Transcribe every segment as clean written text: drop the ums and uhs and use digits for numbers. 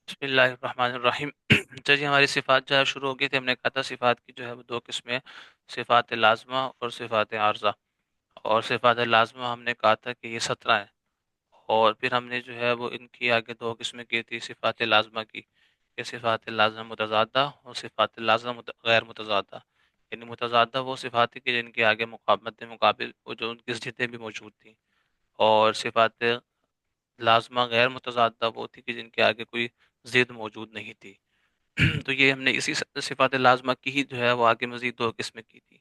بسم اللہ الرحمن الرحیم جی ہماری صفات جو ہے شروع ہو گئی تھی. ہم نے کہا تھا صفات کی جو ہے وہ دو قسمیں، صفات لازمہ اور صفات عارضہ. اور صفات لازمہ ہم نے کہا تھا کہ یہ 17 ہیں، اور پھر ہم نے جو ہے وہ ان کی آگے دو قسمیں کی تھی صفات لازمہ کی، کہ صفات لازمہ متضادہ اور صفات لازمہ غیر متضادہ. یعنی متضادہ وہ صفات ہیں کہ جن کے آگے مقابل وہ جو ان کی ضدیں بھی موجود تھیں، اور صفات لازمہ غیر متضادہ وہ تھی کہ جن کے آگے کوئی ضد موجود نہیں تھی. تو یہ ہم نے اسی صفات لازمہ کی ہی جو ہے وہ آگے مزید دو قسمیں کی تھی.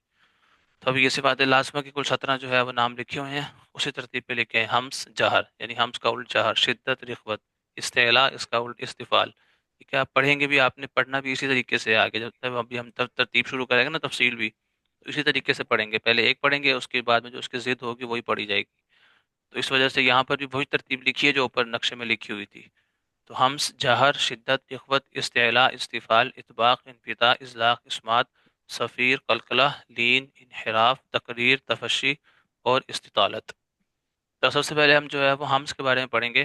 تو اب یہ صفات لازمہ کی کل 17 جو ہے وہ نام لکھے ہوئے ہیں، اسی ترتیب پہ لکھے ہیں. ہمس جہر، یعنی ہمس کا الٹ جہر، شدت رغبت، استعلاء اس کا الٹ استفال. ٹھیک ہے، آپ پڑھیں گے بھی، آپ نے پڑھنا بھی اسی طریقے سے آگے. جب تک ابھی ہم ترتیب شروع کریں گے نا، تفصیل بھی تو اسی طریقے سے پڑھیں گے. پہلے ایک پڑھیں گے، اس کے بعد میں جو اس کی ضد ہوگی وہی پڑھی جائے گی. تو اس وجہ سے یہاں پر بھی وہی ترتیب لکھی ہے جو اوپر نقشے میں لکھی ہوئی تھی. تو ہمس جہر، شدت، اخوت، استعلاء، استفال، اطباق، انقطاع، اطلاق، اسمات، صفیر، قلقلہ، لین، انحراف، تقریر، تفشی اور استطالت. تو سب سے پہلے ہم جو ہے وہ ہمس کے بارے میں پڑھیں گے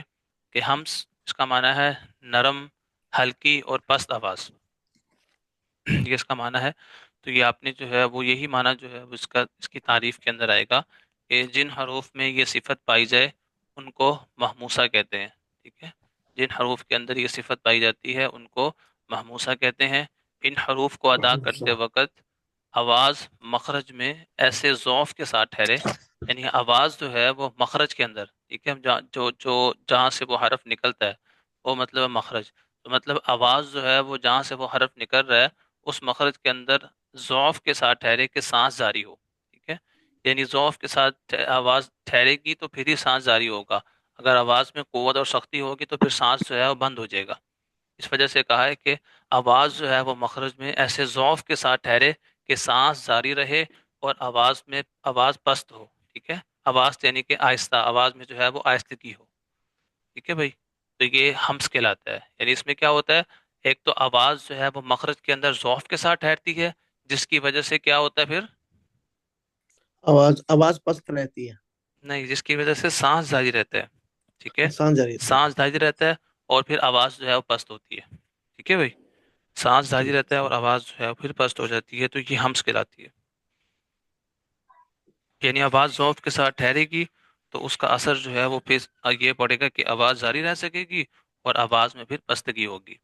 کہ ہمس اس کا معنی ہے نرم، ہلکی اور پست آواز. یہ اس کا معنی ہے. تو یہ آپ نے جو ہے وہ یہی معنی جو ہے اس کی تعریف کے اندر آئے گا کہ جن حروف میں یہ صفت پائی جائے ان کو محموسہ کہتے ہیں. ٹھیک ہے، جن حروف کے اندر یہ صفت پائی جاتی ہے ان کو محموسہ کہتے ہیں. ان حروف کو ادا کرتے وقت آواز مخرج میں ایسے ضعف کے ساتھ ٹھہرے، یعنی آواز جو ہے وہ مخرج کے اندر، ٹھیک ہے، جہاں سے وہ حرف نکلتا ہے وہ مطلب ہے مخرج. تو مطلب آواز جو ہے وہ جہاں سے وہ حرف نکل رہا ہے اس مخرج کے اندر ضعف کے ساتھ ٹھہرے کہ سانس جاری ہو. ٹھیک ہے، یعنی ضعف کے ساتھ آواز ٹھہرے گی تو پھر ہی سانس جاری ہوگا. اگر آواز میں قوت اور سختی ہوگی تو پھر سانس جو ہے وہ بند ہو جائے گا. اس وجہ سے کہا ہے کہ آواز جو ہے وہ مخرج میں ایسے ضعف کے ساتھ ٹھہرے کہ سانس جاری رہے اور آواز پست ہو. ٹھیک ہے، آواز یعنی کہ آہستہ، آواز میں جو ہے وہ آہستگی ہو. ٹھیک ہے بھائی. تو یہ ہمس کہلاتا ہے. یعنی اس میں کیا ہوتا ہے، ایک تو آواز جو ہے وہ مخرج کے اندر ضعف کے ساتھ ٹھہرتی ہے، جس کی وجہ سے کیا ہوتا ہے پھر، آواز پست رہتی ہے. نہیں، جس کی وجہ سے سانس جاری رہتا ہے. ٹھیک ہے، آسان جاری رہتی سانس جاری رہتا ہے اور پھر آواز جو ہے وہ پست ہوتی ہے. ٹھیک ہے بھائی، سانس ہے. جاری رہتا ہے اور آواز جو ہے وہ پھر پست ہو جاتی ہے، تو یہ ہمس کہلاتی ہے. یعنی آواز ضعف کے ساتھ ٹھہرے گی تو اس کا اثر جو ہے وہ پھر یہ پڑے گا کہ آواز جاری رہ سکے گی اور آواز میں پھر پستگی ہوگی.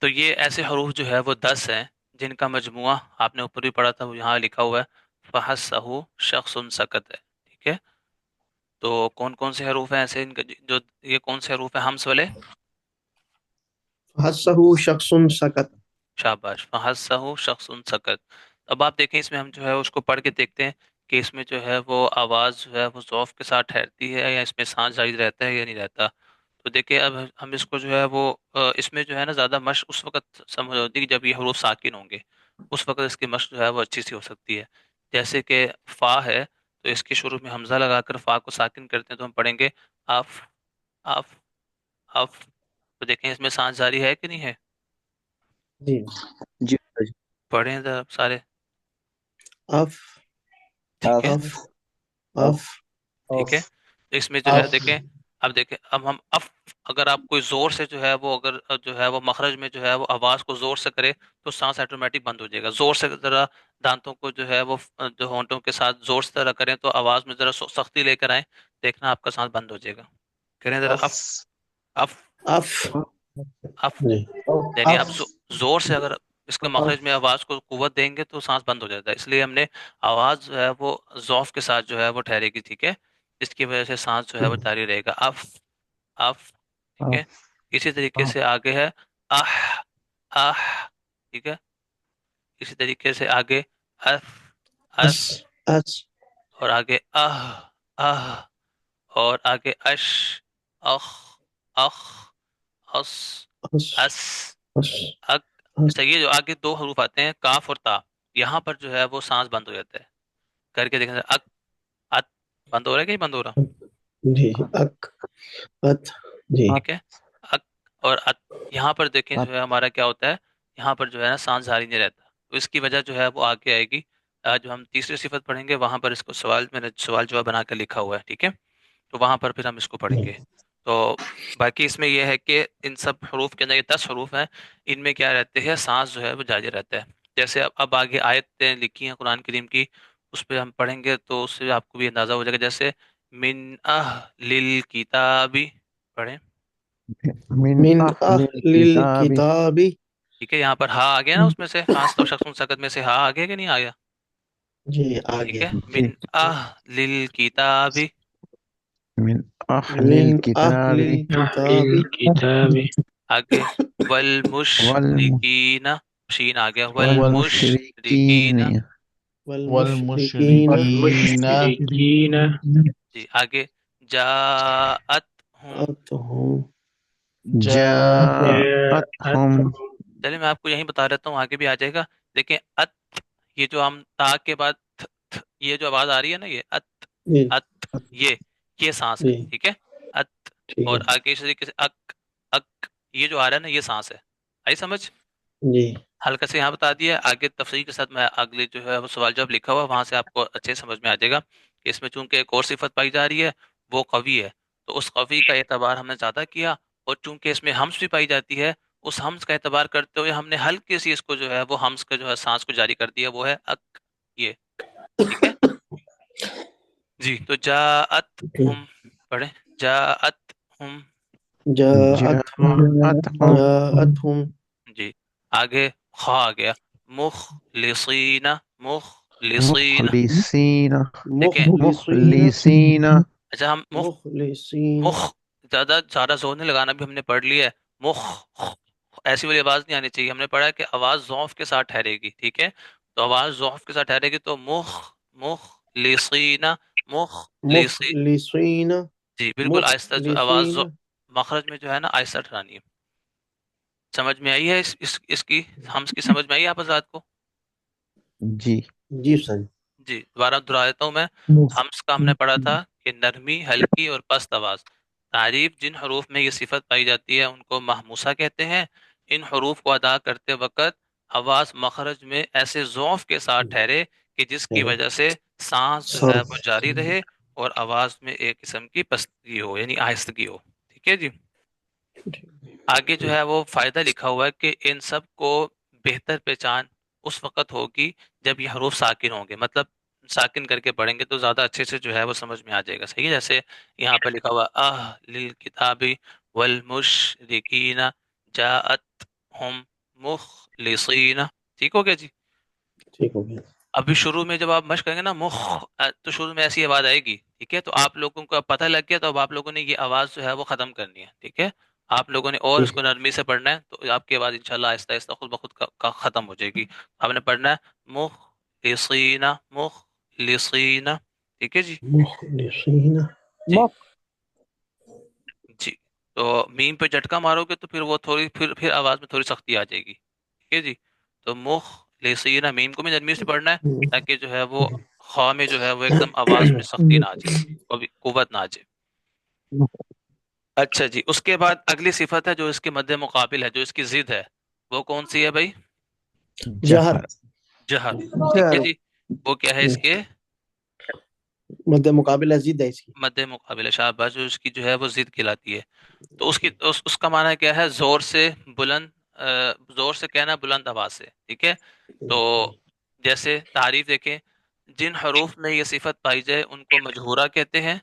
تو یہ ایسے حروف جو ہے وہ 10 ہیں جن کا مجموعہ آپ نے اوپر بھی پڑھا تھا، وہ یہاں لکھا ہوا ہے فحسہ شخص سکت ہے. ٹھیک ہے، تو کون کون سے حروف ہیں ایسے، ان کا جو یہ کون سے حروف ہیں ہمس والے؟ حسہ شخص سکت. شاباش، فحسہ شخص سکت. اب آپ دیکھیں اس میں ہم جو ہے اس کو پڑھ کے دیکھتے ہیں کہ اس میں جو ہے وہ آواز جو ہے وہ ضعف کے ساتھ ٹھہرتی ہے یا اس میں سانس جاری رہتا ہے یا نہیں رہتا. تو دیکھیں اب ہم اس کو جو ہے وہ اس میں جو ہے نا زیادہ مشق اس وقت سمجھ ہوتی ہے کہ جب یہ حروف ساکن ہوں گے، اس وقت اس کی مشق جو ہے وہ اچھی سی ہو سکتی ہے. جیسے کہ فا ہے تو اس کے شروع میں حمزہ لگا کر فا کو ساکن کرتے ہیں تو ہم پڑھیں گے اف، اف، اف. تو دیکھیں اس میں سانس جاری ہے کہ نہیں ہے؟ جی جی پڑھیں ذرا سارے. اف ٹھیک ہے، اف اف ٹھیک ہے. تو اس میں جو ہے اف دیکھیں، اب دیکھیں اب ہم اف، اگر آپ کوئی زور سے جو ہے وہ اگر جو ہے وہ مخرج میں جو ہے وہ آواز کو زور سے کرے تو سانس آٹومیٹک بند ہو جائے گا. زور سے ذرا دانتوں کو جو ہے وہ جو ہونٹوں کے ساتھ زور سے ذرا کریں تو آواز میں ذرا سختی لے کر آئیں، دیکھنا آپ کا سانس بند ہو جائے گا. کریں ذرا اف اف، اف، اف. اف. جی. یعنی اف آپ زور سے اگر اس کے اف. مخرج میں آواز کو قوت دیں گے تو سانس بند ہو جاتا ہے. اس لیے ہم نے آواز جو ہے وہ ضعف کے ساتھ جو ہے وہ ٹھہرے گی. ٹھیک ہے، اس کی وجہ سے سانس جو ہے وہ جاری رہے گا. If, if. ٹھیک ہے، اسی طریقے سے آگے ہے اح، اح. ٹھیک ہے، اسی طریقے سے آگے اف، اس اف. اس اور آگے اہ، اور آگے اش، اخ، اخ، اس، اس اس، اس اک. اس. اچھا، یہ جو آگے دو حروف آتے ہیں کاف اور تا، یہاں پر جو ہے وہ سانس بند ہو جاتا ہے. کر کے دیکھیں اک، ات. بند ہو رہا ہے کہ نہیں بند ہو رہا؟ جی. اک ات. جی. ٹھیک ہے، اک اور ات. یہاں پر دیکھیں جو ہے ہمارا کیا ہوتا ہے، یہاں پر جو ہے نا سانس جاری نہیں رہتا. تو اس کی وجہ جو ہے وہ آگے آئے گی. جو ہم تیسری صفت پڑھیں گے وہاں پر اس کو سوال میں نے سوال جواب بنا کر لکھا ہوا ہے. ٹھیک ہے، تو وہاں پر پھر ہم اس کو پڑھیں گے. تو باقی اس میں یہ ہے کہ ان سب حروف کے اندر، یہ 10 حروف ہیں، ان میں کیا رہتے ہیں، سانس جو ہے وہ جاری رہتا ہے. جیسے اب آگے آیتیں لکھی ہیں قرآن کریم کی، اس پہ ہم پڑھیں گے تو اس سے آپ کو بھی اندازہ ہو جائے گا. جیسے من الکتابی، پڑھیں. من من اہل اہل الکتاب الکتاب. ٹھیک ہے، یہاں پر ہا آ گیا نا، اس میں سے خاص طور شخص مسقط میں سے ہا آ گیا کہ نہیں آ گیا؟ جی ٹھیک آگے. ہے، جی من اہل الکتابی. من اہل من الکتاب اہل الکتاب آگے والمشرکین، شین آ گیا، والمشرکین والمشرکین. والمشرکین جی آگے جاءتہم. اتہم. جاءتہم چلیے میں آپ کو یہیں بتا دیتا ہوں، آگے بھی آ جائے گا. دیکھیں ات، یہ جو ہم تا کے بعد یہ جو آواز آ رہی ہے نا، یہ ات جی ات، یہ سانس ہے. جی ٹھیک ہے، ات. ٹھیک اور ہے. آگے اسی طریقے سے اک اک، یہ جو آ رہا ہے نا، یہ سانس ہے. آئی سمجھ؟ جی ہلکا سے یہاں بتا دیا، آگے تفصیل کے ساتھ میں اگلے جو ہے وہ سوال جواب لکھا ہوا وہاں سے آپ کو اچھے سمجھ میں آ جائے گا کہ اس میں چونکہ ایک اور صفت پائی جا رہی ہے، وہ قوی ہے. تو اس قوی کا اعتبار ہم نے زیادہ کیا، اور چونکہ اس میں ہمس بھی پائی جاتی ہے، اس ہمس کا اعتبار کرتے ہوئے ہم نے ہلکی سی اس کو جو ہے وہ ہمس کا جو ہے سانس کو جاری کر دیا، وہ ہے اک. یہ ٹھیک ہے جی. تو جاءت ہم، پڑھیں جاءت ہم. جاءتہم. جاءتہم جاءتہم. جی آگے خا آ گیا، مخلصین مخلصین. مخلصین دیکھیں مخلصین مخلصین اچھا، ہم مخلصین. مخ زیادہ سارا زور نہیں لگانا، بھی ہم نے پڑھ لیا ہے. مخ، ایسی والی آواز نہیں آنی چاہیے. ہم نے پڑھا ہے کہ آواز ضعف کے ساتھ ٹھہرے گی. ٹھیک ہے، تو آواز ضعف کے ساتھ ٹھہرے گی تو مخلصین مخلصین. مخلصین جی بالکل آہستہ، جو آواز مخلصین. مخرج میں جو ہے نا آہستہ ٹھہرانی ہے. سمجھ میں آئی ہے اس کی ہمس کی سمجھ میں آئی ہے آپ حضرات کو؟ جی جی سر. جی دوبارہ دہرا دیتا ہوں میں. ہمس کا ہم نے پڑھا تھا کہ نرمی، ہلکی اور پست آواز. تعریف، جن حروف میں یہ صفت پائی جاتی ہے ان کو محموسہ کہتے ہیں. ان حروف کو ادا کرتے وقت آواز مخرج میں ایسے ضعف کے ساتھ ٹھہرے کہ جس کی وجہ سے سانس جو ہے وہ جاری رہے اور آواز میں ایک قسم کی پستگی ہو، یعنی آہستگی ہو. ٹھیک ہے جی. آگے جو ہے وہ فائدہ لکھا ہوا ہے کہ ان سب کو بہتر پہچان اس وقت ہوگی جب یہ حروف ساکن ہوں گے. مطلب ساکن کر کے پڑھیں گے تو زیادہ اچھے سے جو ہے وہ سمجھ میں آ جائے گا. صحیح ہے، جیسے یہاں پہ لکھا ہوا للکتاب والمشرکین جاءت ہم مخلصین. ٹھیک ہو گیا جی. ٹھیک ہو گیا. ابھی شروع میں جب آپ مشق کریں گے نا تو شروع میں ایسی آواز آئے گی. ٹھیک ہے، تو آپ لوگوں کو اب پتہ لگ گیا، تو اب آپ لوگوں نے یہ آواز جو ہے وہ ختم کرنی ہے. ٹھیک ہے، آپ لوگوں نے اور اس کو نرمی سے پڑھنا ہے، تو آپ کی آواز انشاءاللہ آہستہ آہستہ خود بخود ختم ہو جائے گی. آپ نے پڑھنا ہے مخلصین مخلصین. ٹھیک ہے جی. مخلصین. جی جی. تو میم پہ جھٹکا مارو گے تو پھر وہ تھوڑی پھر آواز میں تھوڑی سختی آ جائے گی. ٹھیک ہے جی. تو مخلصین، میم کو بھی نرمی سے پڑھنا ہے تاکہ جو ہے وہ خواہ میں جو ہے وہ ایک دم آواز میں سختی نہ آ جائے، کبھی قوت نہ آ جائے. اچھا جی، اس کے بعد اگلی صفت ہے جو اس کے مد مقابل ہے، جو اس کی ضد ہے، وہ کون سی ہے بھائی؟ جہر. جہر. ٹھیک ہے جہر جی. وہ کیا ہے اس کے مد مقابل ضد ہے اس کی. مد مقابل، شاباش، جو اس کی جو ہے وہ ضد کہلاتی ہے. تو اس کی اس کا معنی کیا ہے؟ زور سے بلند، زور سے کہنا بلند آواز سے. ٹھیک ہے، تو جیسے تعریف دیکھیں، جن حروف میں یہ صفت پائی جائے ان کو مجہورہ کہتے ہیں.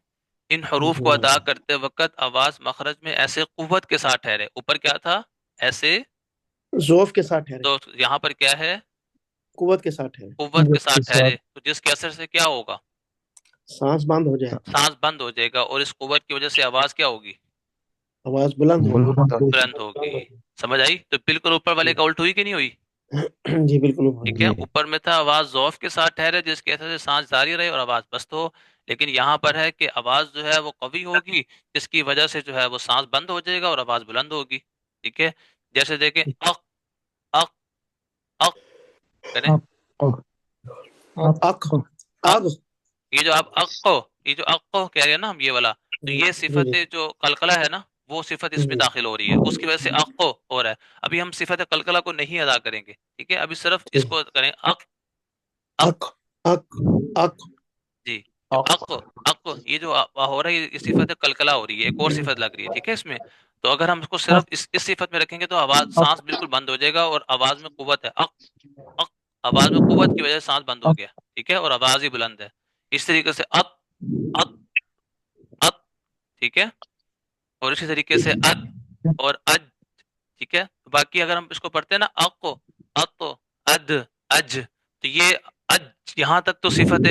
ان حروف کو ادا کرتے وقت آواز مخرج میں ایسے قوت کے ساتھ ٹھہرے. اوپر کیا تھا؟ ایسے. ذوف کے ساتھ ٹھہرے. تو یہاں پر کیا ہے؟ قوت کے ساتھ ٹھہرے. قوت کے ساتھ ٹھہرے. تو جس کے اثر سے کیا ہوگا؟ سانس بند ہو جائے. سانس بند ہو جائے گا، اور اس قوت کی وجہ سے آواز کیا ہوگی؟ آواز بلند ہوگی. بلند ہوگی. سمجھ آئی؟ تو بالکل اوپر والے کا الٹ ہوئی کہ نہیں ہوئی؟ جی بالکل. ٹھیک ہے، اوپر میں تھا آواز ضعف کے ساتھ ٹھہرے جس کی وجہ سے سانس جاری رہے اور آواز پست ہو. لیکن یہاں پر ہے کہ آواز جو ہے وہ قوی ہوگی جس کی وجہ سے جو ہے وہ سانس بند ہو جائے گا اور آواز بلند ہوگی. ٹھیک ہے، جیسے دیکھیں اق اق اق کریں. اق. اق، اگ. یہ جو آپ اق، یہ جو اق کہہ رہے ہیں نا ہم یہ والا، تو یہ جی صفت جی جو قلقلہ ہے نا، وہ صفت اس میں داخل ہو رہی ہے، اس کی وجہ سے اق ہو رہا ہے. ابھی ہم صفت قلقلہ کو نہیں ادا کریں گے. ٹھیک ہے، ابھی صرف اس کو کریں اق اق. اق. اق. اق. جی اق اق یہ جو ہو رہا ہے یہ صفت کلکلا ہو رہی ہے، ایک اور صفت لگ رہی ہے، ٹھیک ہے اس میں. تو اگر ہم اس کو صرف اس صفت میں رکھیں گے تو آواز سانس بالکل بند ہو جائے گا، اور آواز میں قوت ہے. اق اق آواز میں قوت کی وجہ سے سانس بند ہو گیا، ٹھیک ہے، اور آواز ہی بلند ہے. اس طریقے سے اق اق اق، ٹھیک ہے، اور اسی طریقے سے اد اور اج، ٹھیک ہے. باقی اگر ہم اس کو پڑھتے ہیں نا اق اق اد اج، تو یہ اج یہاں تک تو صفت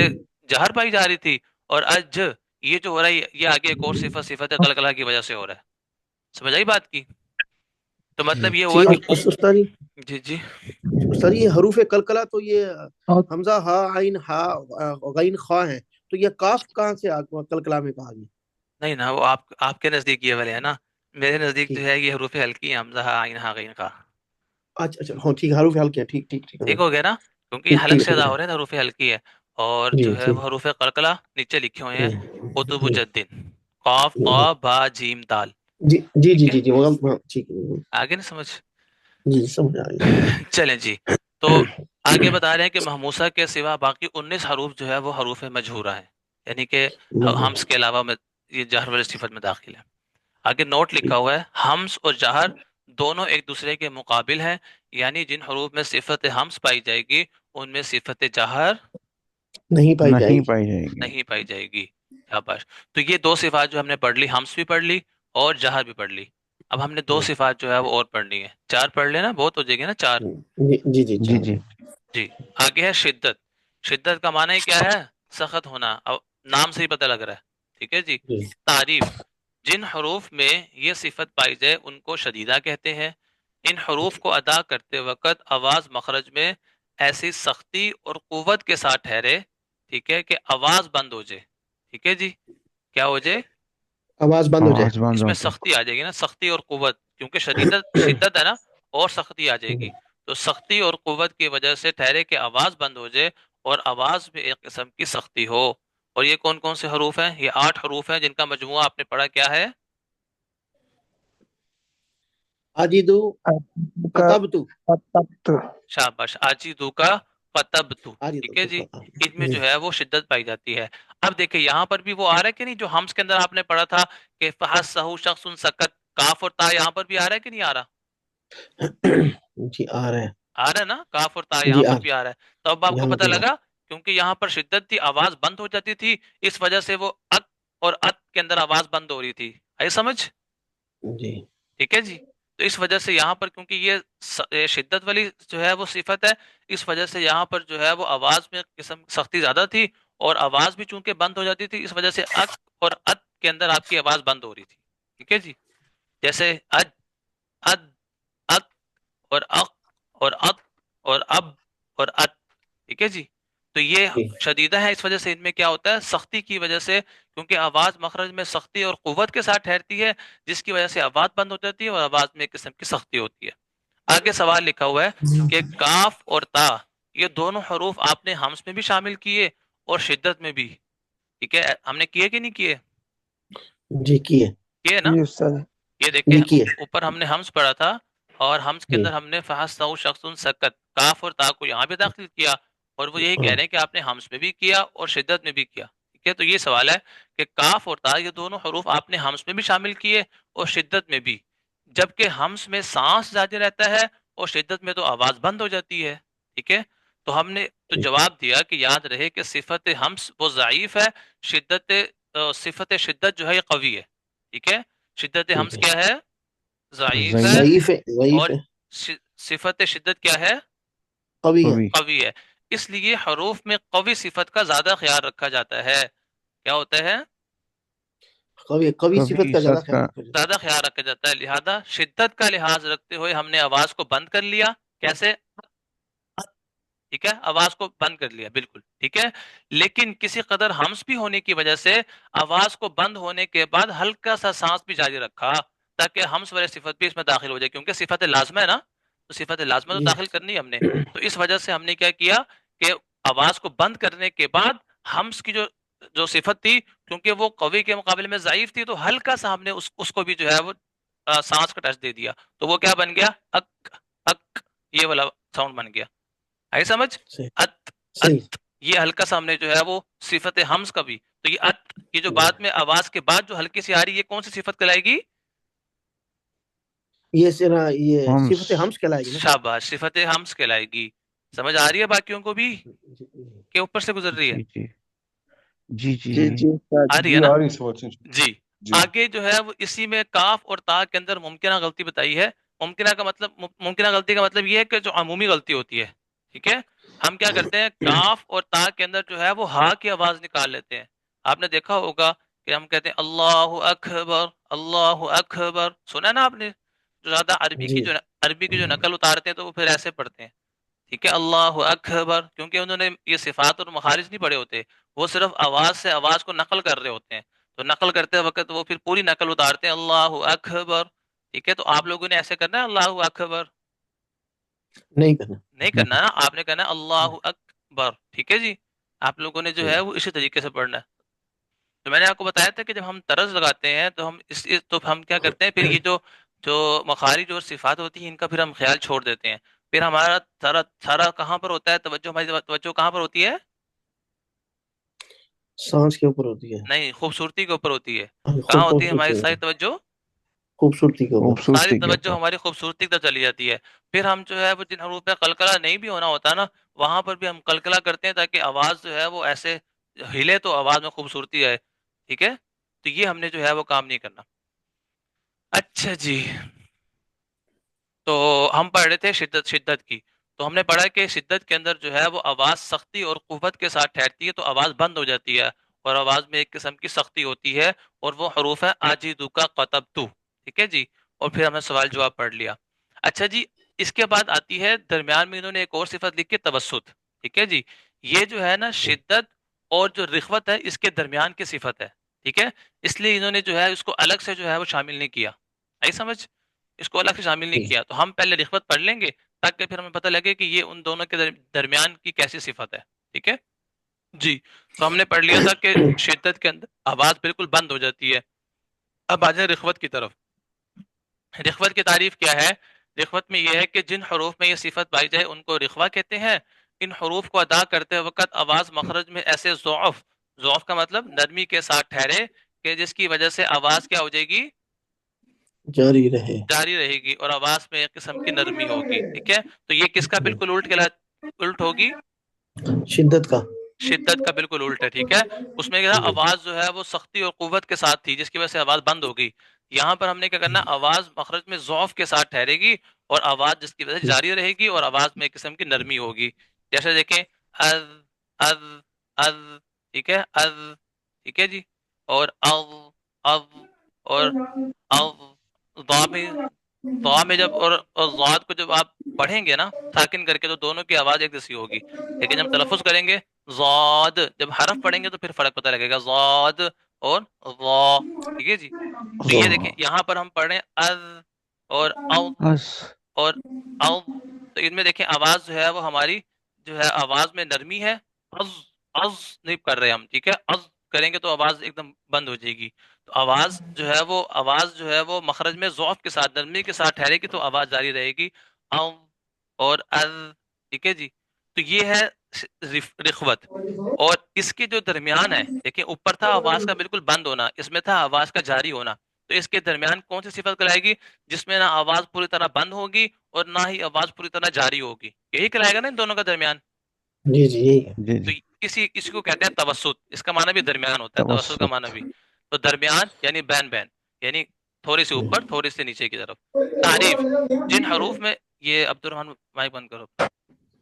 جہر پائی جا رہی تھی، اور اج یہ جو ہو رہا ہے یہ آگے ایک اور صفت قلقلہ کی وجہ سے ہو رہا ہے. سمجھ آئی بات کی؟ تو مطلب یہ ہوا ٹھیک کہ ہے استاد جی. جی جی استاد جی، یہ حروف کلکلا تو یہ حمزہ ہا عین ہا غین خا ہے، تو یہ کاف کہاں سے کلکلا میں کہا گیا؟ نہیں نا، وہ آپ کے نزدیک یہ والے ہے نا، میرے نزدیک جو ٹھیک، ہے یہ حروف ہلکی ہیں، حمزہ ہا عین ہا غین کا. اچھا اچھا، ہاں ٹھیک ہے، حروف حلقے ہیں، ٹھیک ٹھیک ٹھیک، ہاں ٹھیک ہو گیا نا، کیونکہ یہ ٹھیک حلق ٹھیک سے ٹھیک ادا ہے. ہو رہے ہیں نا، حروف ہلکی ہے. اور جی جو ہے جی وہ حروف قلقلہ نیچے لکھے ہوئے ہیں، قطب جی جدن، قاف جی طا با جیم دال. جی جی جی ٹھیک ہے، جی جی، وہ ہاں ٹھیک ہے. آگے نہیں سمجھ؟ جی سمجھ آ گئی. چلیں جی. تو آگے بتا رہے ہیں کہ محموسہ کے سوا باقی 19 حروف جو ہے وہ حروف مجہورہ ہیں، یعنی کہ ہمس کے علاوہ میں یہ جہر والی صفت میں داخل ہے. آگے نوٹ لکھا ہوا ہے، ہمس اور جہر دونوں ایک دوسرے کے مقابل ہیں، یعنی جن حروف میں صفت ہمس پائی جائے گی ان میں صفت جہر نہیں پائی جائے نہیں گی. پائی جائے گی. نہیں پائی جائے گی. شاباش. تو یہ دو صفات جو ہم نے پڑھ لی، ہمس بھی پڑھ لی اور جہر بھی پڑھ لی. اب ہم نے دو صفات جو ہے وہ اور پڑھنی ہے. چار پڑھ لینا، بہت ہو جائے گی نا چار. جی جی جی جی چار. جی جی. آگے ہے شدت. شدت کا معنی کیا ہے؟ سخت ہونا. اب نام سے ہی پتہ لگ رہا ہے، ٹھیک ہے جی. جی تعریف: جن حروف میں یہ صفت پائی جائے ان کو شدیدہ کہتے ہیں. ان حروف کو ادا کرتے وقت آواز مخرج میں ایسی سختی اور قوت کے ساتھ ٹھہرے، ٹھیک ہے، کہ آواز بند ہو جائے. ٹھیک ہے جی، کیا ہو جائے؟ آواز بند ہو جائے. آواز بند اس میں ہوتے. سختی آ جائے گی نا، سختی اور قوت، کیونکہ شدت ہے نا، اور سختی آ جائے گی. تو سختی اور قوت کی وجہ سے ٹھہرے کہ آواز بند ہو جائے، اور آواز میں ایک قسم کی سختی ہو. اور یہ کون کون سے حروف ہیں؟ یہ 8 حروف ہیں جن کا مجموعہ آپ نے پڑھا کیا ہے؟ آجیدو کا کتبتو. تخت. شاباش. آجیدو کا قطبتو. ٹھیک ہے آجیدو جی. ان میں جی جو ہے وہ شدت پائی جاتی ہے. اب دیکھیں یہاں پر بھی وہ آ رہا ہے کہ نہیں، جو ہمس کے اندر آپ نے پڑھا تھا کہ فحسہ شخص سکت، کاف اور تا یہاں پر بھی آ رہا ہے کہ نہیں آ رہا؟ جی آ رہے ہیں. آ رہا ہے نا، کاف اور تا جی یہاں آ پر رہے بھی آ رہا ہے. تو اب ہیں، آپ کو یہاں پتہ بھی آ لگا، کیونکہ یہاں پر شدت تھی، آواز بند ہو جاتی تھی، اس وجہ سے وہ ات اور ات کے اندر آواز بند ہو رہی تھی. آئی سمجھ؟ رہے. جی ٹھیک ہے جی. تو اس وجہ سے یہاں پر کیونکہ یہ شدت والی جو ہے وہ صفت ہے، اس وجہ سے یہاں پر جو ہے وہ آواز میں قسم سختی زیادہ تھی، اور آواز بھی چونکہ بند ہو جاتی تھی، اس وجہ سے اک اور ات کے اندر آپ کی آواز بند ہو رہی تھی. ٹھیک ہے جی. جیسے اج، اد، ات اور اق اور ات اور اب اور ات. ٹھیک ہے جی. تو یہ جی شدیدہ ہے، اس وجہ سے ان میں کیا ہوتا ہے، سختی کی وجہ سے، کیونکہ آواز مخرج میں سختی اور قوت کے ساتھ ٹھہرتی ہے، جس کی وجہ سے آواز بند ہو جاتی ہے اور آواز میں ایک قسم کی سختی ہوتی ہے. آگے سوال لکھا ہوا ہے کہ کاف اور تا یہ دونوں حروف آپ نے ہمس میں بھی شامل کیے اور شدت میں بھی. ٹھیک ہے، ہم نے کیے کہ نہیں کیے؟ جی کیے. کیے نا. جی استاد. یہ دیکھیں جی کیے. اوپر ہم نے ہمس پڑھا تھا، اور ہمس کے جی اندر ہم نے فحسہ شخص سکت، کاف اور تا کو یہاں بھی داخل کیا، اور وہ یہی کہہ ہاں رہے ہیں کہ آپ نے ہمس میں بھی کیا اور شدت میں بھی کیا. ٹھیک ہے. تو یہ سوال ہے کہ کاف اور تا یہ دونوں حروف آپ نے ہمس میں بھی شامل کیے اور شدت میں بھی، جبکہ ہمس میں سانس زیادہ رہتا ہے اور شدت میں تو آواز بند ہو جاتی ہے. ٹھیک ہے. تو ہم نے تو جواب دیا کہ یاد رہے کہ صفت ہمس وہ ضعیف ہے، شدت صفت شدت جو ہے یہ قوی ہے. ٹھیک ہے. شدت ہمس جی کیا ہے؟ ضعیف ہے. ضعیف. ضعیف ہے، ضعیف اور ہے. صفت شدت کیا ہے؟ قوی ہے. کبھی. قوی ہے. اس لیے حروف میں قوی صفت کا زیادہ خیال رکھا جاتا ہے. کیا ہوتا ہے؟ قوی قوی صفت کبھی کا زیادہ ست خیال کا. رکھا جاتا زیادہ خیال رکھا جاتا ہے. لہذا شدت کا لحاظ رکھتے ہوئے ہم نے آواز کو بند کر لیا. کیسے؟ ٹھیک ہے، آواز کو بند کر لیا بالکل. ٹھیک ہے. لیکن کسی قدر ہمس بھی ہونے کی وجہ سے آواز کو بند ہونے کے بعد ہلکا سا سانس بھی جاری رکھا، تاکہ ہمس والی صفت بھی اس میں داخل ہو جائے، کیونکہ صفت لازمہ ہے نا، تو صفت لازمہ ہے. تو جی داخل کرنی ہے ہم نے. تو اس وجہ سے ہم نے کیا کیا کہ آواز کو بند کرنے کے بعد ہمس کی جو صفت تھی، کیونکہ وہ قوی کے مقابلے میں ضعیف تھی، تو ہلکا سا ہم نے اس کو بھی جو ہے وہ سانس کا ٹچ دے دیا. تو وہ کیا بن گیا؟ اک اک، یہ والا ساؤنڈ بن گیا. آئی سمجھ؟ صحیح ات صحیح. ات، یہ ہلکا سا ہم نے جو ہے وہ صفت ہمس کا بھی. تو یہ جو بعد میں آواز کے بعد جو ہلکی سی آ رہی ہے، یہ کون سی صفت کہلائے گی؟ یہ صفت ہمس ہمس کہلائے گی نا. شاباش، صفت ہمس کہلائے گی. سمجھ آ رہی ہے باقیوں کو بھی کہ اوپر سے گزر رہی ہے؟ جی جی جی جی جی جی جی آ رہی ہے جی نا؟ آ رہی سمجھ سے. جی. جی آگے جو ہے وہ اسی میں کاف اور تا کے اندر ممکنہ غلطی بتائی ہے. ممکنہ غلطی کا مطلب یہ ہے کہ جو عمومی غلطی ہوتی ہے، ٹھیک ہے. ہم کیا کرتے ہیں، کاف اور تا کے اندر جو ہے وہ ہا کی آواز نکال لیتے ہیں. آپ نے دیکھا ہوگا کہ ہم کہتے ہیں اللہ اکبر، اللہ اکبر، سنا ہے نا آپ نے؟ جو زیادہ جی عربی کی جو نقل اتارتے ہیں تو وہ پھر ایسے پڑھتے ہیں، ٹھیک ہے، اللہ اکبر، کیونکہ انہوں نے یہ صفات اور مخارج نہیں پڑھے ہوتے، وہ صرف آواز سے آواز کو نقل کر رہے ہوتے ہیں. تو نقل کرتے وقت وہ پھر پوری نقل اتارتے ہیں اللہ اکبر، ٹھیک ہے. تو آپ لوگوں نے ایسے کرنا ہے اللہ اکبر؟ نہیں کرنا. نہیں کرنا نا، آپ نے کہنا ہے اللہ اکبر، ٹھیک ہے جی. آپ لوگوں نے جو جی ہے وہ اسی طریقے سے پڑھنا ہے. تو میں نے آپ کو بتایا تھا کہ جب ہم طرز لگاتے ہیں تو تو ہم کیا کرتے ہیں، پھر یہ جو مخارج اور صفات ہوتی ہیں ان کا پھر ہم خیال چھوڑ دیتے ہیں. پھر ہمارا سارا سارا کہاں پر ہوتا ہے توجہ، ہماری توجہ کہاں پر ہوتی ہے؟ سانس کے اوپر ہوتی ہے. نہیں، خوبصورتی کے اوپر ہوتی ہے. کہاں ہوتی ہے ہماری ساری توجہ؟ خوبصورتی کے اوپر. ساری خوبصورتی کے توجہ اوپر. ہماری خوبصورتی تک چلی جاتی ہے. پھر ہم جو ہے وہ جن حروف پہ قلقلہ نہیں بھی ہونا ہوتا نا، وہاں پر بھی ہم قلقلہ کرتے ہیں تاکہ آواز جو ہے وہ ایسے ہلے تو آواز میں خوبصورتی آئے، ٹھیک ہے. تو یہ ہم نے جو ہے وہ کام نہیں کرنا. اچھا جی، تو ہم پڑھ رہے تھے شدت کی. تو ہم نے پڑھا کہ شدت کے اندر جو ہے وہ آواز سختی اور قوت کے ساتھ ٹھہرتی ہے تو آواز بند ہو جاتی ہے، اور آواز میں ایک قسم کی سختی ہوتی ہے، اور وہ حروف ہے آجیدو کا قطبتو، ٹھیک ہے جی. اور پھر ہم نے سوال جواب پڑھ لیا. اچھا جی، اس کے بعد آتی ہے درمیان میں انہوں نے ایک اور صفت لکھی، توسط، ٹھیک ہے جی. یہ جو ہے نا شدت اور جو رخوت ہے اس کے درمیان کی صفت ہے، ٹھیک ہے. اس لیے انہوں نے جو ہے اس کو الگ سے جو ہے وہ شامل نہیں کیا. آئی سمجھ؟ اس کو الگ سے شامل نہیں جی کیا. تو ہم پہلے رخوت پڑھ لیں گے تاکہ پھر ہمیں پتہ لگے کہ یہ ان دونوں کے درمیان کی کیسی صفت ہے، ٹھیک ہے جی. تو ہم نے پڑھ لیا تھا کہ شدت کے اندر آواز بالکل بند ہو جاتی ہے. اب آ جائیں رخوت کی طرف. رخوت کی تعریف کیا ہے؟ رخوت میں یہ ہے کہ جن حروف میں یہ صفت پائی جائے ان کو رخوہ کہتے ہیں. ان حروف کو ادا کرتے وقت آواز مخرج میں ایسے ضعف کا مطلب نرمی کے ساتھ ٹھہرے کہ جس کی وجہ سے آواز کیا ہو جائے گی؟ جاری رہے. جاری رہے گی، اور آواز میں ایک قسم کی نرمی ہوگی، ٹھیک ہے. تو یہ کس کا بالکل الٹ ہوگی؟ شدت کا. شدت کا بالکل الٹ ہے، ٹھیک ہے. اس میں کیا آواز جو ہے وہ سختی اور قوت کے ساتھ تھی جس کی وجہ سے آواز بند ہو گئی. یہاں پر ہم نے کیا کرنا، آواز مخرج میں ضعف کے ساتھ ٹھہرے گی اور آواز جس کی وجہ سے جاری رہے گی، اور آواز میں ایک قسم کی نرمی ہوگی. جیسے دیکھیں از از از، ٹھیک ہے، از، ٹھیک ہے جی. اور او اور ضا میں جب اور ضاد کو جب آپ پڑھیں گے نا ساکن کر کے تو دونوں کی آواز ایک جیسی ہوگی، لیکن جب تلفظ کریں گے ضاد، جب حرف پڑھیں گے تو پھر فرق پتہ لگے گا، ضاد اور ضا، ٹھیک ہے جی. تو یہ دیکھیں یہاں پر ہم پڑھ رہے ہیں از اور او اس اور او. تو ان میں دیکھیں آواز جو ہے وہ ہماری جو ہے آواز میں نرمی ہے. از از نہیں کر رہے ہم، ٹھیک ہے. از کریں گے تو آواز ایک دم بند ہو جائے گی. تو آواز جو ہے وہ مخرج میں ضعف کے ساتھ نرمی کے ساتھ ٹھہرے گی تو آواز جاری رہے گی، او اور از، ٹھیک ہے جی. تو یہ ہے رخوت. اور اس کے جو درمیان ہے دیکھیں، اوپر تھا آواز کا بالکل بند ہونا، اس میں تھا آواز کا جاری ہونا. تو اس کے درمیان کون سی صفت کلائے گی؟ جس میں نہ آواز پوری طرح بند ہوگی اور نہ ہی آواز پوری طرح جاری ہوگی. یہی کلائے گا نا ان دونوں کا درمیان. جی جی یہی ہے. جی تو جی اسی کو کہتے ہیں توسط. اس کا معنی بھی درمیان ہوتا ہے، توسط کا معنی توسط. بھی. تو درمیان یعنی بین یعنی تھوڑی سی اوپر تھوڑی سی نیچے کی طرف. تعریف: جن حروف میں یہ عبد الرحمن مائک بند کرو.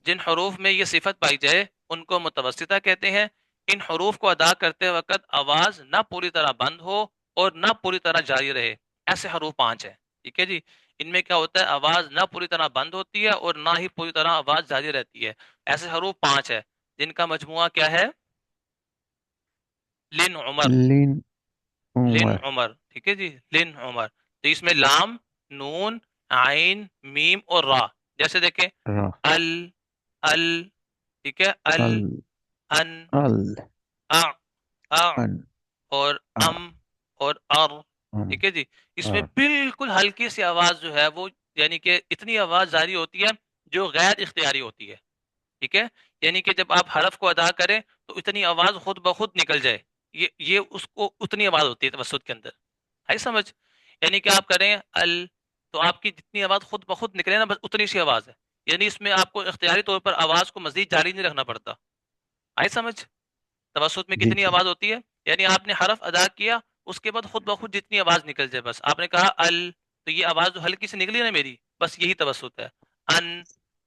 جن حروف میں یہ صفت پائی جائے ان کو متوسطہ کہتے ہیں. ان حروف کو ادا کرتے وقت آواز نہ پوری طرح بند ہو اور نہ پوری طرح جاری رہے. ایسے حروف 5 ہیں، ٹھیک ہے جی. ان میں کیا ہوتا ہے، آواز نہ پوری طرح بند ہوتی ہے اور نہ ہی پوری طرح آواز جاری رہتی ہے. ایسے حروف 5 ہے جن کا مجموعہ کیا ہے؟ لن عمر. لین لن عمر. عمر، ٹھیک ہے جی، لن عمر. تو اس میں لام، نون، عین، میم اور را. جیسے دیکھیں را. ال ال، ٹھیک ہے، ال، ال. ان، ال. ا ا ان. اور ا. ام اور ار، ام. ٹھیک ہے جی. اس میں ار. بالکل ہلکی سی آواز جو ہے وہ یعنی کہ اتنی آواز جاری ہوتی ہے جو غیر اختیاری ہوتی ہے، ٹھیک ہے. یعنی کہ جب آپ حرف کو ادا کریں تو اتنی آواز خود بخود نکل جائے، یہ اس کو اتنی آواز ہوتی ہے توسط کے اندر. آئی سمجھ؟ یعنی کہ آپ کریں ال تو آپ کی جتنی آواز خود بخود نکلے نا بس اتنی سی آواز ہے. یعنی اس میں آپ کو اختیاری طور پر آواز کو مزید جاری نہیں رکھنا پڑتا. آئی سمجھ؟ توسط میں جی کتنی جی آواز ہوتی ہے؟ یعنی آپ نے حرف ادا کیا اس کے بعد خود بخود جتنی آواز نکل جائے بس. آپ نے کہا ال تو یہ آواز جو ہلکی سی نکلی نا میری بس یہی توسط ہے. ان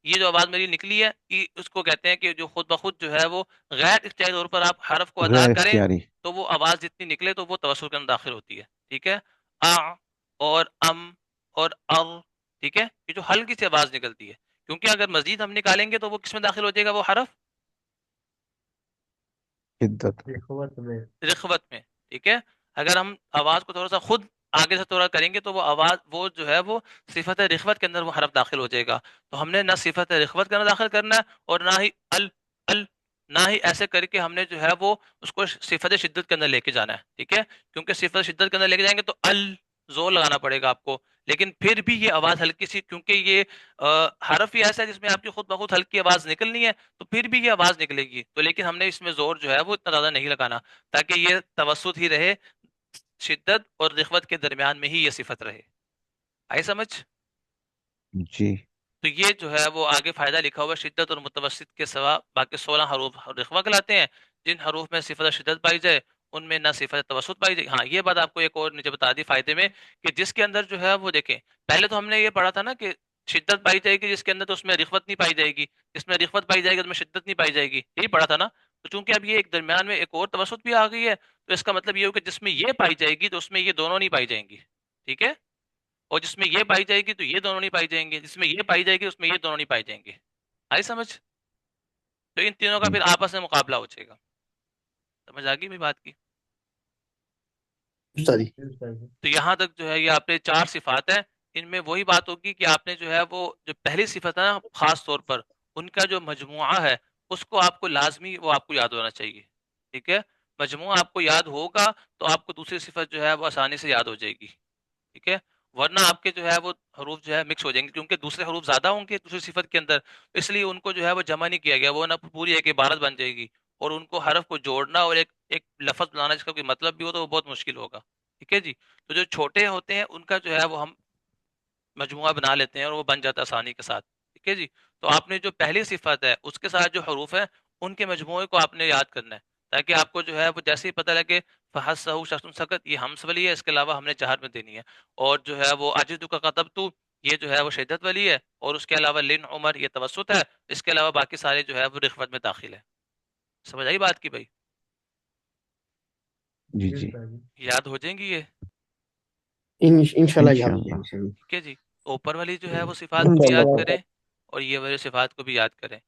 یہ جو آواز میری نکلی ہے یہ اس کو کہتے ہیں کہ جو خود بخود جو ہے وہ غیر اختیاری طور پر آپ حرف کو ادا غیر کریں اختیاری. تو وہ آواز جتنی نکلے تو وہ توسط کے اندر داخل ہوتی ہے. ٹھیک ہے. آ اور ام اور ار. ٹھیک ہے. یہ جو ہلکی سی آواز نکلتی ہے کیونکہ اگر مزید ہم نکالیں گے تو وہ کس میں داخل ہو جائے گا وہ حرف؟ شدت. رخوت میں. ٹھیک ہے. اگر ہم آواز کو تھوڑا سا خود آگے سے تھوڑا کریں گے تو وہ آواز وہ جو ہے وہ صفت رخوت کے اندر وہ حرف داخل ہو جائے گا. تو ہم نے نہ صفت رخوت کے اندر داخل کرنا ہے اور نہ ہی ال نہ ہی ایسے کر کے ہم نے جو ہے وہ اس کو صفت شدت کے اندر لے کے جانا ہے. ٹھیک ہے. کیونکہ صفت شدت کے اندر لے کے جائیں گے تو زور لگانا پڑے گا آپ کو. لیکن پھر بھی یہ آواز ہلکی سی کیونکہ یہ حرف ہی ایسا ہے جس میں آپ کی خود بخود ہلکی آواز نکلنی ہے تو پھر بھی یہ آواز نکلے گی. تو لیکن ہم نے اس میں زور جو ہے وہ اتنا زیادہ نہیں لگانا تاکہ یہ توسط ہی رہے, شدت اور رخوت کے درمیان میں ہی یہ صفت رہے. آئی سمجھ؟ جی تو یہ جو ہے وہ آگے فائدہ لکھا ہوا ہے شدت اور متوسط کے سوا باقی 16 حروف رخوہ کہلاتے ہیں. جن حروف میں صفت شدت پائی جائے ان میں نہ صفت توسط پائی جائے. ہاں یہ بات آپ کو ایک اور نیچے بتا دی فائدے میں کہ جس کے اندر جو ہے وہ دیکھیں پہلے تو ہم نے یہ پڑھا تھا نا کہ شدت پائی جائے گی جس کے اندر تو اس میں رخوت نہیں پائی جائے گی, جس میں رخوت پائی جائے گی اس میں شدت نہیں پائی جائے گی. یہی پڑھا تھا نا. تو چونکہ اب یہ ایک درمیان میں ایک اور توسط بھی آ گئی ہے تو اس کا مطلب یہ ہو کہ جس میں یہ پائی جائے گی تو اس میں یہ دونوں نہیں پائی جائیں گی. ٹھیک ہے. اور جس میں یہ پائی جائے گی تو یہ دونوں نہیں پائی جائیں گے, جس میں یہ پائی جائے گی اس میں یہ دونوں نہیں پائی جائیں گے. آئی سمجھ؟ تو ان تینوں کا پھر آپس میں مقابلہ ہو جائے گا. سمجھ آ گئی میری بات کی؟ استادی تو یہاں تک جو ہے یہ آپ نے 4 صفات ہیں. ان میں وہی بات ہوگی کہ آپ نے جو ہے وہ جو پہلی صفت ہے نا خاص طور پر ان کا جو مجموعہ ہے اس کو آپ کو لازمی وہ آپ کو یاد ہونا چاہیے. ٹھیک ہے. مجموعہ آپ کو یاد ہوگا تو آپ کو دوسری صفت جو ہے وہ آسانی سے یاد ہو جائے گی. ٹھیک ہے. ورنہ آپ کے جو ہے وہ حروف جو ہے مکس ہو جائیں گے کیونکہ دوسرے حروف زیادہ ہوں گے دوسری صفت کے اندر, اس لیے ان کو جو ہے وہ جمع نہیں کیا گیا, وہ نہ پوری ایک عبارت بن جائے گی اور ان کو حرف کو جوڑنا اور ایک لفظ بنانا جس کا کوئی مطلب بھی ہو تو وہ بہت مشکل ہوگا. ٹھیک ہے جی. تو جو چھوٹے ہوتے ہیں ان کا جو ہے وہ ہم مجموعہ بنا لیتے ہیں اور وہ بن جاتا ہے آسانی کے ساتھ. ٹھیک ہے جی. تو آپ نے جو پہلی صفت ہے اس کے ساتھ جو حروف ہیں ان کے مجموعے کو آپ نے یاد کرنا ہے تاکہ آپ کو جو ہے وہ جیسے ہی پتہ لگے فحسہ شخص سکت یہ ہمس والی ہے, اس کے علاوہ ہم نے جہر میں دینی ہے. اور جو ہے وہ اجد کا قطب تو یہ جو ہے وہ شدت والی ہے اور اس کے علاوہ لن عمر یہ توسط ہے. اس کے علاوہ باقی سارے جو ہے وہ رخوت میں داخل ہے. سمجھ آئی بات کی بھائی؟ جی جی یاد ہو جائیں گی یہ؟ انشاءاللہ یاد ہو انشاءاللہ. جائے گی. ٹھیک ہے جی. اوپر والی جو ہے وہ صفات کو بھی انشاءاللہ. یاد کریں اور یہ والی صفات کو بھی یاد کریں.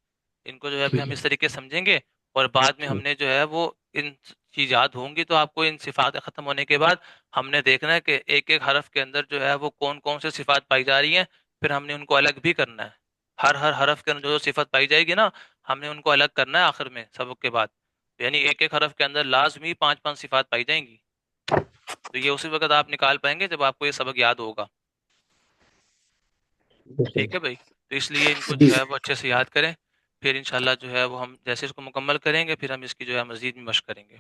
ان کو جو ہے ابھی ہم اس طریقے سمجھیں گے اور بعد میں ہم نے جو ہے وہ ان چیز یاد ہوں گی تو آپ کو ان صفات ختم ہونے کے بعد ہم نے دیکھنا ہے کہ ایک ایک حرف کے اندر جو ہے وہ کون کون سے صفات پائی جا رہی ہیں, پھر ہم نے ان کو الگ بھی کرنا ہے. ہر حرف کے اندر جو صفت پائی جائے گی نا ہم نے ان کو الگ کرنا ہے آخر میں سبق کے بعد. یعنی ایک ایک حرف کے اندر لازمی 5 صفات پائی جائیں گی. تو یہ اسی وقت آپ نکال پائیں گے جب آپ کو یہ سبق یاد ہوگا. ٹھیک ہے بھائی. تو اس لیے ان کو جو ہے وہ اچھے سے یاد کریں, پھر انشاءاللہ جو ہے وہ ہم جیسے اس کو مکمل کریں گے پھر ہم اس کی جو ہے مزید مشق کریں گے.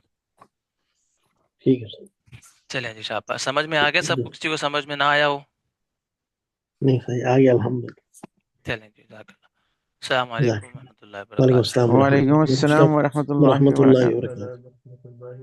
ٹھیک ہے سر. چلیں جی شاپا سمجھ میں آ گیا سب کو, کسی کو سمجھ میں نہ آیا ہو؟ نہیں صحیح آ گیا الحمدللہ. چلیں جی جزاک اللہ. السلام علیکم ورحمۃ اللہ وعلیکم وبرکاتہ. السلام ورحمۃ وعلیکم اللہ السلام ورحمۃ اللہ ورحمۃ اللہ وبرکاتہ. وبرکاتہ.